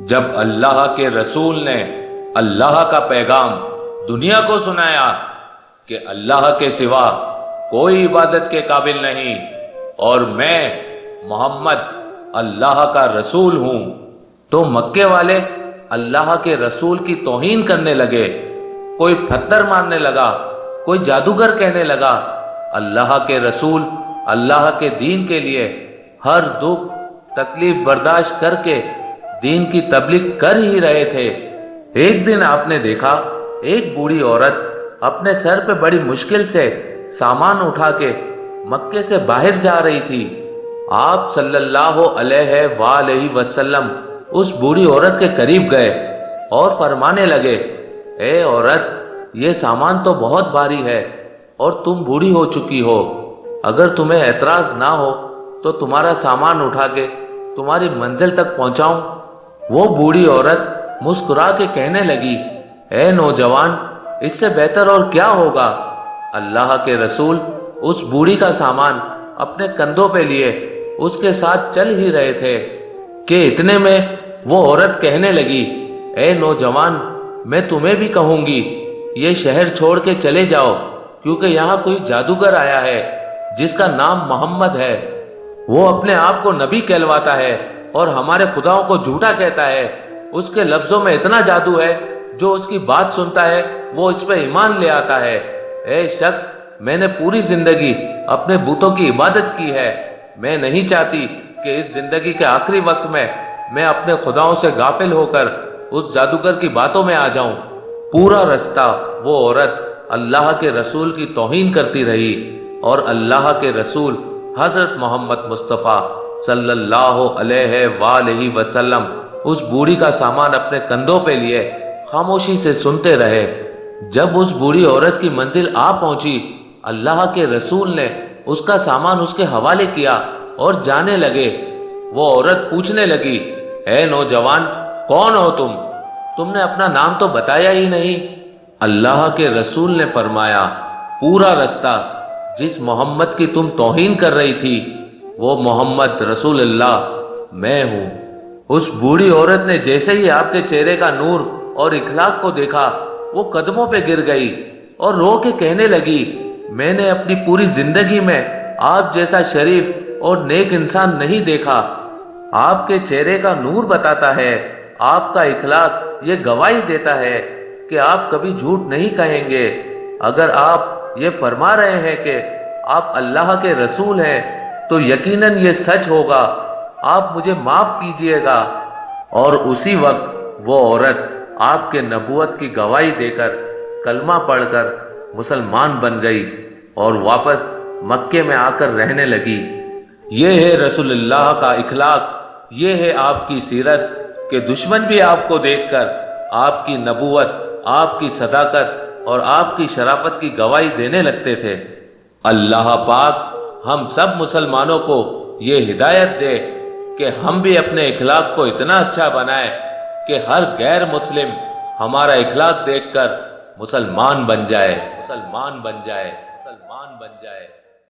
جب اللہ کے رسول نے اللہ کا پیغام دنیا کو سنایا کہ اللہ کے سوا کوئی عبادت کے قابل نہیں اور میں محمد اللہ کا رسول ہوں، تو مکے والے اللہ کے رسول کی توہین کرنے لگے۔ کوئی پتھر مارنے لگا، کوئی جادوگر کہنے لگا۔ اللہ کے رسول اللہ کے دین کے لیے ہر دکھ تکلیف برداشت کر کے دین کی تبلیغ کر ہی رہے تھے۔ ایک دن آپ نے دیکھا ایک بوڑھی عورت اپنے سر پہ بڑی مشکل سے سامان اٹھا کے مکے سے باہر جا رہی تھی۔ آپ صلی اللہ علیہ وآلہ وسلم اس بوڑھی عورت کے قریب گئے اور فرمانے لگے، اے عورت، یہ سامان تو بہت بھاری ہے اور تم بوڑھی ہو چکی ہو، اگر تمہیں اعتراض نہ ہو تو تمہارا سامان اٹھا کے تمہاری منزل تک پہنچاؤں۔ وہ بوڑھی عورت مسکرا کے کہنے لگی، اے نوجوان، اس سے بہتر اور کیا ہوگا؟ اللہ کے رسول اس بوڑھی کا سامان اپنے کندھوں پہ لیے اس کے ساتھ چل ہی رہے تھے کہ اتنے میں وہ عورت کہنے لگی، اے نوجوان، میں تمہیں بھی کہوں گی یہ شہر چھوڑ کے چلے جاؤ، کیونکہ یہاں کوئی جادوگر آیا ہے جس کا نام محمد ہے۔ وہ اپنے آپ کو نبی کہلواتا ہے اور ہمارے خداؤں کو جھوٹا کہتا ہے۔ اس کے لفظوں میں اتنا جادو ہے، جو اس کی بات سنتا ہے وہ اس پہ ایمان لے آتا ہے۔ اے شخص، میں نے پوری زندگی اپنے بتوں کی عبادت کی ہے، میں نہیں چاہتی کہ اس زندگی کے آخری وقت میں اپنے خداؤں سے غافل ہو کر اس جادوگر کی باتوں میں آ جاؤں۔ پورا رستہ وہ عورت اللہ کے رسول کی توہین کرتی رہی اور اللہ کے رسول حضرت محمد مصطفیٰ صلی اللہ علیہ وآلہ وسلم اس بوڑھی کا سامان اپنے کندھوں پہ لیے خاموشی سے سنتے رہے۔ جب اس بوڑھی عورت کی منزل آ پہنچی، اللہ کے رسول نے اس کا سامان اس کے حوالے کیا اور جانے لگے۔ وہ عورت پوچھنے لگی، اے نوجوان، کون ہو تم؟ تم نے اپنا نام تو بتایا ہی نہیں۔ اللہ کے رسول نے فرمایا، پورا رستہ جس محمد کی تم توہین کر رہی تھی وہ محمد رسول اللہ میں ہوں۔ اس بوڑھی عورت نے جیسے ہی آپ کے چہرے کا نور اور اخلاق کو دیکھا، وہ قدموں پہ گر گئی اور رو کے کہنے لگی، میں نے اپنی پوری زندگی میں آپ جیسا شریف اور نیک انسان نہیں دیکھا۔ آپ کے چہرے کا نور بتاتا ہے، آپ کا اخلاق یہ گواہی دیتا ہے کہ آپ کبھی جھوٹ نہیں کہیں گے۔ اگر آپ یہ فرما رہے ہیں کہ آپ اللہ کے رسول ہیں تو یقیناً یہ سچ ہوگا، آپ مجھے معاف کیجئے گا۔ اور اسی وقت وہ عورت آپ کے نبوت کی گواہی دے کر کلمہ پڑھ کر مسلمان بن گئی اور واپس مکے میں آ کر رہنے لگی۔ یہ ہے رسول اللہ کا اخلاق، یہ ہے آپ کی سیرت کہ دشمن بھی آپ کو دیکھ کر آپ کی نبوت، آپ کی صداقت اور آپ کی شرافت کی گواہی دینے لگتے تھے۔ اللہ پاک ہم سب مسلمانوں کو یہ ہدایت دے کہ ہم بھی اپنے اخلاق کو اتنا اچھا بنائیں کہ ہر غیر مسلم ہمارا اخلاق دیکھ کر مسلمان بن جائے، مسلمان بن جائے، مسلمان بن جائے۔